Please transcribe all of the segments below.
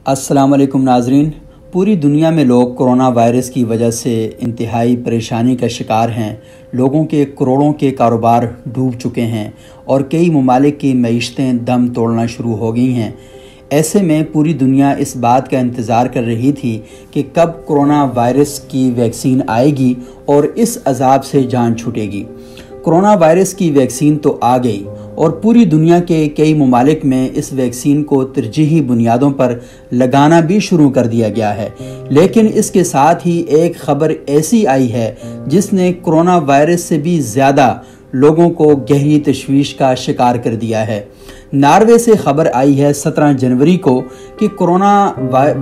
अस्सलाम वालेकुम नाजरीन। पूरी दुनिया में लोग कोरोना वायरस की वजह से इंतहाई परेशानी का शिकार हैं। लोगों के करोड़ों के कारोबार डूब चुके हैं और कई ममालिक की मईशतें दम तोड़ना शुरू हो गई हैं। ऐसे में पूरी दुनिया इस बात का इंतज़ार कर रही थी कि कब कोरोना वायरस की वैक्सीन आएगी और इस अजाब से जान छूटेगी। कोरोना वायरस की वैक्सीन तो आ गई और पूरी दुनिया के कई ममालिक में इस वैक्सीन को तरजीही बुनियादों पर लगाना भी शुरू कर दिया गया है। लेकिन इसके साथ ही एक खबर ऐसी आई है जिसने कोरोना वायरस से भी ज़्यादा लोगों को गहरी तशवीश का शिकार कर दिया है। नॉर्वे से खबर आई है 17 जनवरी को कि कोरोना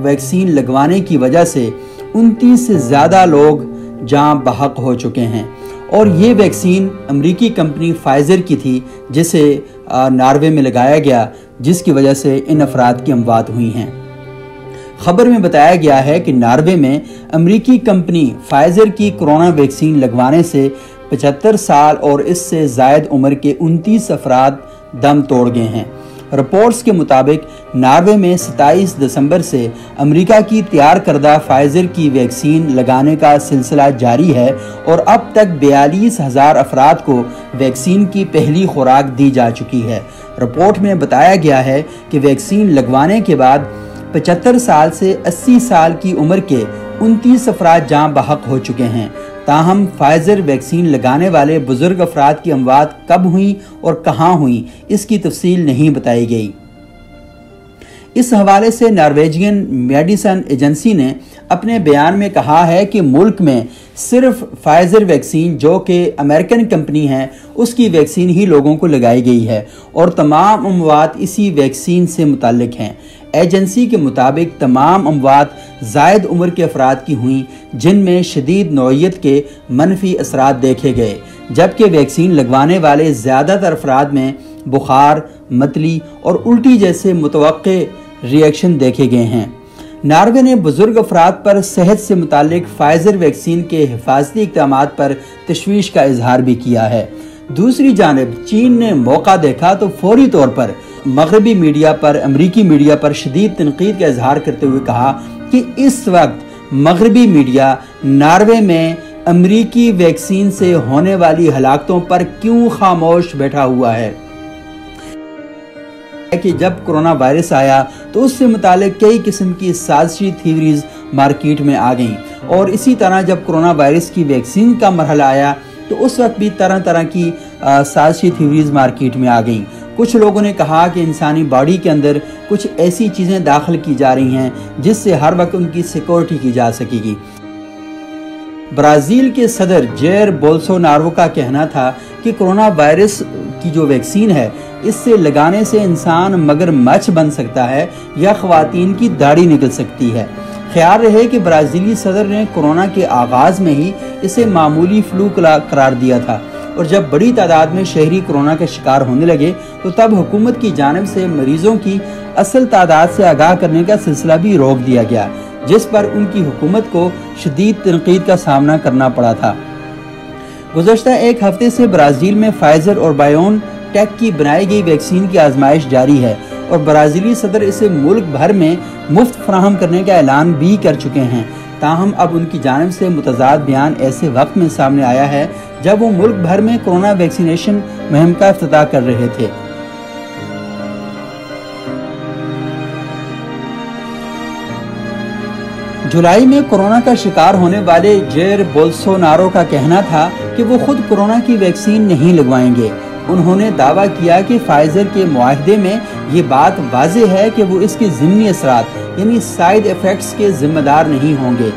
वैक्सीन लगवाने की वजह से 29 से ज़्यादा लोग जान बहक हो चुके हैं और ये वैक्सीन अमेरिकी कंपनी फाइज़र की थी जिसे नॉर्वे में लगाया गया, जिसकी वजह से इन अफराद की अमवात हुई हैं। खबर में बताया गया है कि नॉर्वे में अमेरिकी कंपनी फाइज़र की कोरोना वैक्सीन लगवाने से 75 साल और इससे ज़ायद उम्र के 29 अफराद दम तोड़ गए हैं। रिपोर्ट्स के मुताबिक नॉर्वे में 27 दिसंबर से अमेरिका की तैयार करदा फाइज़र की वैक्सीन लगाने का सिलसिला जारी है और अब तक 42,000 अफराद को वैक्सीन की पहली खुराक दी जा चुकी है। रिपोर्ट में बताया गया है कि वैक्सीन लगवाने के बाद 75 साल से 80 साल की उम्र के 29 अफराद जान बहक हो चुके हैं। ताहम फाइज़र वैक्सीन लगाने वाले बुजुर्ग अफराद की अमवात कब हुई और कहाँ हुई, इसकी तफसील नहीं बताई गई। इस हवाले से नॉर्वेजियन मेडिसिन एजेंसी ने अपने बयान में कहा है कि मुल्क में सिर्फ फाइज़र वैक्सीन, जो कि अमेरिकन कंपनी है, उसकी वैक्सीन ही लोगों को लगाई गई है और तमाम अमवात इसी वैक्सीन से मुताल्लिक हैं। एजेंसी के मुताबिक तमाम अमवात ज़ायद उम्र के अफराद की हुई जिनमें शदीद नौइयत के मनफी असरात देखे गए, जबकि वैक्सीन लगवाने वाले ज़्यादातर अफराद में बुखार, मतली और उल्टी जैसे मुतवक्के रिएक्शन देखे गए हैं। नॉर्वे ने बुजुर्ग अफराद पर सेहत से मुतालिक फाइज़र वैक्सीन के हिफाजती इक़दामात पर तशवीश का इजहार भी किया है। दूसरी जानिब चीन ने मौका देखा तो फौरी तौर पर मगरबी मीडिया पर, अमरीकी मीडिया पर शदीद तनकीद का इजहार करते हुए कहा कि इस वक्त मगरबी मीडिया नॉर्वे में अमरीकी वैक्सीन से होने वाली हलाकतों पर क्यों खामोश बैठा हुआ है कि जब कोरोना वायरस आया तो उससे मुतालिक कई किस्म की साजिशी थ्योरीज मार्केट में आ गईं और इसी तरह जब कोरोना वायरस की वैक्सीन का मरहला आया तो उस वक्त भी तरह तरह की साजिशी थ्योरीज मार्केट में आ गईं। कुछ लोगों ने कहा कि इंसानी बॉडी के अंदर कुछ ऐसी चीज़ें दाखिल की जा रही हैं जिससे हर वक्त उनकी सिक्योरिटी की जा सकेगी। ब्राज़ील के सदर जेर बोल्सोनारो का कहना था कि कोरोना वायरस की जो वैक्सीन है, इससे लगाने से इंसान मगरमच्छ बन सकता है या ख़वातीन की दाढ़ी निकल सकती है। ख्याल रहे कि ब्राज़ीली सदर ने कोरोना के आगाज़ में ही इसे मामूली फ्लू करार दिया था और जब बड़ी तादाद में शहरी कोरोना के शिकार होने लगे तो तब हुकूमत की जानिब से मरीजों की असल तादाद से आगाह करने का सिलसिला भी रोक दिया गया, जिस पर उनकी हुकूमत को शदीद तनकीद का सामना करना पड़ा था। गुज़श्ता एक हफ्ते से ब्राज़ील में फाइज़र और बायोनटेक की बनाई गई वैक्सीन की आजमाइश जारी है और ब्राज़ीली सदर इसे मुल्क भर में मुफ्त फराहम करने का ऐलान भी कर चुके हैं। ताहम अब उनकी जानिब से मुतज़ाद बयान ऐसे वक्त में सामने आया है जब वो मुल्क भर में कोरोना वैक्सीनेशन मुहिम का इफ्तिताह कर रहे थे। जुलाई में कोरोना का शिकार होने वाले जेर बोल्सोनारो का कहना था कि वो खुद कोरोना की वैक्सीन नहीं लगवाएंगे। उन्होंने दावा किया कि फाइज़र के मुआहदे में ये बात वाज़ेह है कि वो इसके ज़िमनी असरात यानी साइड इफ़ेक्ट्स के जिम्मेदार नहीं होंगे।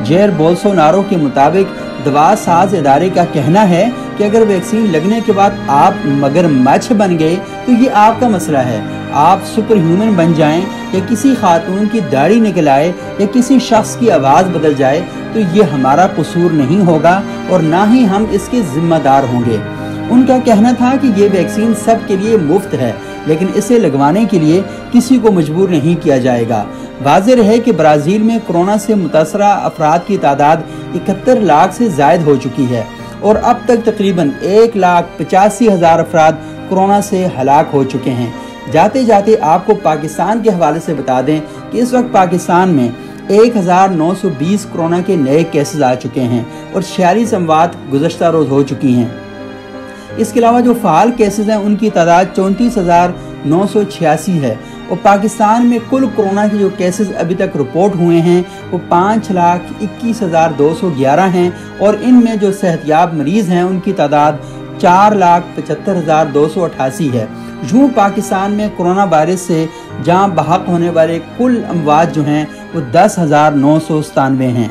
जेर बोल्सोनारो के मुताबिक दवा साज इदारे का कहना है कि अगर वैक्सीन लगने के बाद आप मगरमच्छ बन गए तो ये आपका मसला है। आप सुपर ह्यूमन बन जाएं या किसी खातून की दाढ़ी निकल आए या किसी शख्स की आवाज़ बदल जाए तो ये हमारा कसूर नहीं होगा और ना ही हम इसके जिम्मेदार होंगे। उनका कहना था कि ये वैक्सीन सब के लिए मुफ्त है, लेकिन इसे लगवाने के लिए किसी को मजबूर नहीं किया जाएगा। वाज़ेह है कि ब्राज़ील में कोरोना से मुतासरा अफराद की तादाद 71 लाख से ज़ायद हो चुकी है और अब तक तकरीबन 1,85,000 अफराद कोरोना से हलाक हो चुके हैं, جاتے جاتے آپ کو پاکستان کے حوالے سے بتا دیں کہ اس وقت پاکستان میں 1920 کورونا کے نئے کیسز آ چکے ہیں اور 46 اموات گزشتہ روز ہو چکی ہیں۔ اس کے علاوہ جو فعال کیسز ہیں ان کی تعداد 34,986 ہے اور پاکستان میں کل کورونا کے جو کیسز ابھی تک رپورٹ ہوئے ہیں وہ 5,21,211 ہیں اور ان میں جو صحت یاب مریض ہیں ان کی تعداد 4,75,288 ہے۔ یوں پاکستان میں کورونا وائرس سے جاں بحق ہونے والے کل اموات جو ہیں وہ 10,997 ہیں۔